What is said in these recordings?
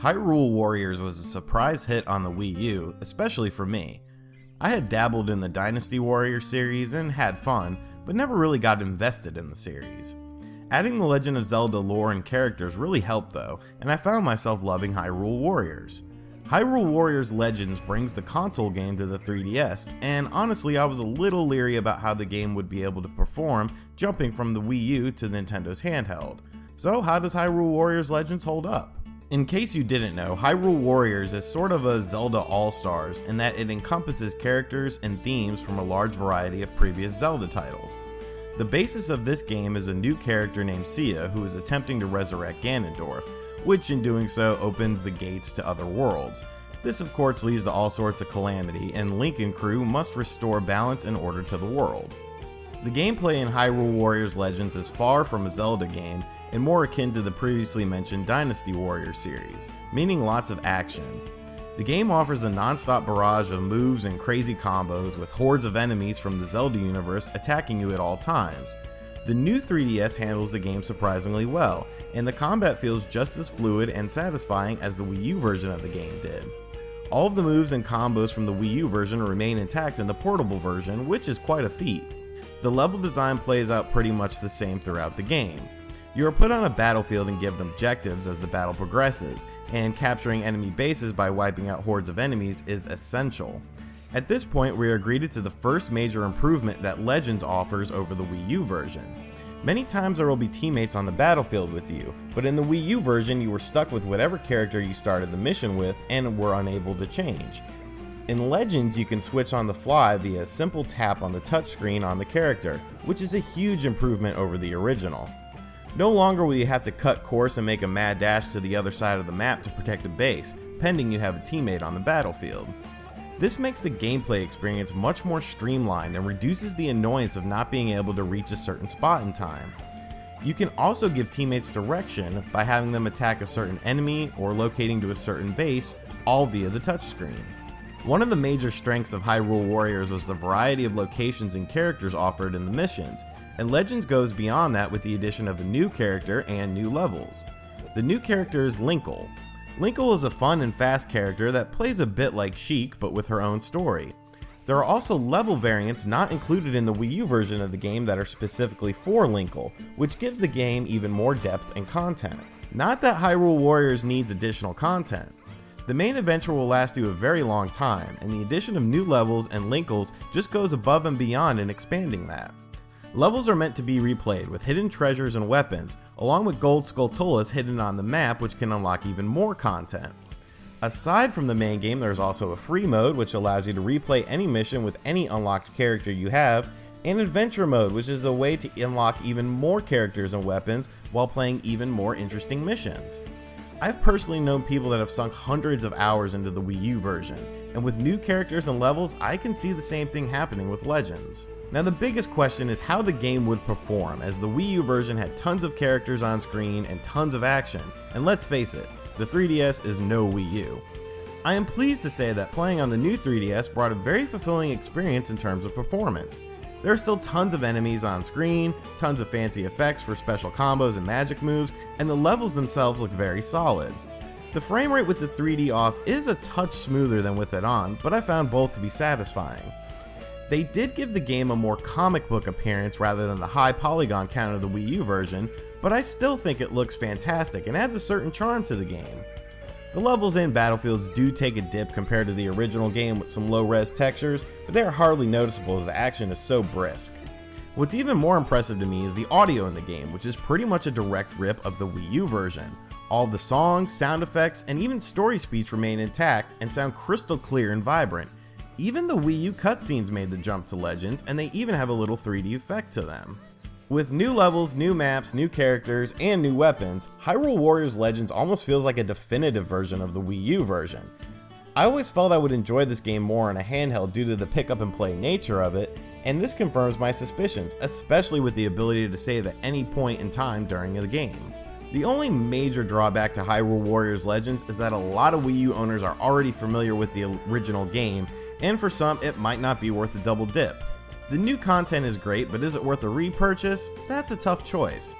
Hyrule Warriors was a surprise hit on the Wii U, especially for me. I had dabbled in the Dynasty Warrior series and had fun, but never really got invested in the series. Adding the Legend of Zelda lore and characters really helped though, and I found myself loving Hyrule Warriors. Hyrule Warriors Legends brings the console game to the 3DS, and honestly I was a little leery about how the game would be able to perform jumping from the Wii U to Nintendo's handheld. So how does Hyrule Warriors Legends hold up? In case you didn't know, Hyrule Warriors is sort of a Zelda All-Stars in that it encompasses characters and themes from a large variety of previous Zelda titles. The basis of this game is a new character named Sia who is attempting to resurrect Ganondorf, which in doing so opens the gates to other worlds. This of course leads to all sorts of calamity, and Link and crew must restore balance and order to the world. The gameplay in Hyrule Warriors Legends is far from a Zelda game and more akin to the previously mentioned Dynasty Warriors series, meaning lots of action. The game offers a non-stop barrage of moves and crazy combos with hordes of enemies from the Zelda universe attacking you at all times. The new 3DS handles the game surprisingly well, and the combat feels just as fluid and satisfying as the Wii U version of the game did. All of the moves and combos from the Wii U version remain intact in the portable version, which is quite a feat. The level design plays out pretty much the same throughout the game. You are put on a battlefield and given objectives as the battle progresses, and capturing enemy bases by wiping out hordes of enemies is essential. At this point, we are greeted to the first major improvement that Legends offers over the Wii U version. Many times there will be teammates on the battlefield with you, but in the Wii U version you were stuck with whatever character you started the mission with and were unable to change. In Legends, you can switch on the fly via a simple tap on the touchscreen on the character, which is a huge improvement over the original. No longer will you have to cut course and make a mad dash to the other side of the map to protect a base, pending you have a teammate on the battlefield. This makes the gameplay experience much more streamlined and reduces the annoyance of not being able to reach a certain spot in time. You can also give teammates direction by having them attack a certain enemy or locating to a certain base, all via the touchscreen. One of the major strengths of Hyrule Warriors was the variety of locations and characters offered in the missions, and Legends goes beyond that with the addition of a new character and new levels. The new character is Linkle. Linkle is a fun and fast character that plays a bit like Sheik but with her own story. There are also level variants not included in the Wii U version of the game that are specifically for Linkle, which gives the game even more depth and content. Not that Hyrule Warriors needs additional content. The main adventure will last you a very long time, and the addition of new levels and Linkles just goes above and beyond in expanding that. Levels are meant to be replayed with hidden treasures and weapons, along with gold Skulltulas hidden on the map which can unlock even more content. Aside from the main game, there's also a free mode which allows you to replay any mission with any unlocked character you have, and adventure mode which is a way to unlock even more characters and weapons while playing even more interesting missions. I've personally known people that have sunk hundreds of hours into the Wii U version, and with new characters and levels, I can see the same thing happening with Legends. Now the biggest question is how the game would perform, as the Wii U version had tons of characters on screen and tons of action, and let's face it, the 3DS is no Wii U. I am pleased to say that playing on the new 3DS brought a very fulfilling experience in terms of performance. There are still tons of enemies on screen, tons of fancy effects for special combos and magic moves, and the levels themselves look very solid. The frame rate with the 3D off is a touch smoother than with it on, but I found both to be satisfying. They did give the game a more comic book appearance rather than the high polygon count of the Wii U version, but I still think it looks fantastic and adds a certain charm to the game. The levels and battlefields do take a dip compared to the original game with some low-res textures, but they are hardly noticeable as the action is so brisk. What's even more impressive to me is the audio in the game, which is pretty much a direct rip of the Wii U version. All of the songs, sound effects, and even story speech remain intact and sound crystal clear and vibrant. Even the Wii U cutscenes made the jump to Legends, and they even have a little 3D effect to them. With new levels, new maps, new characters, and new weapons, Hyrule Warriors Legends almost feels like a definitive version of the Wii U version. I always felt I would enjoy this game more on a handheld due to the pick up and play nature of it, and this confirms my suspicions, especially with the ability to save at any point in time during the game. The only major drawback to Hyrule Warriors Legends is that a lot of Wii U owners are already familiar with the original game, and for some it might not be worth the double dip. The new content is great, but is it worth a repurchase? That's a tough choice.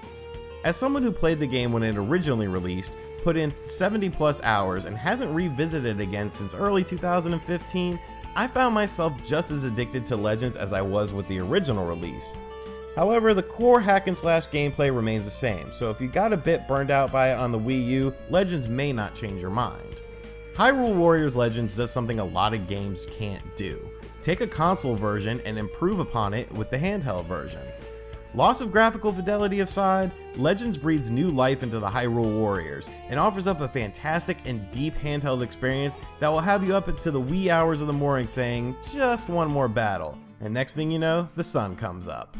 As someone who played the game when it originally released, put in 70 plus hours and hasn't revisited it again since early 2015, I found myself just as addicted to Legends as I was with the original release. However, the core hack and slash gameplay remains the same, so if you got a bit burned out by it on the Wii U, Legends may not change your mind. Hyrule Warriors Legends does something a lot of games can't do. Take a console version and improve upon it with the handheld version. Loss of graphical fidelity aside, Legends breathes new life into the Hyrule Warriors and offers up a fantastic and deep handheld experience that will have you up into the wee hours of the morning saying, just one more battle, and next thing you know, the sun comes up.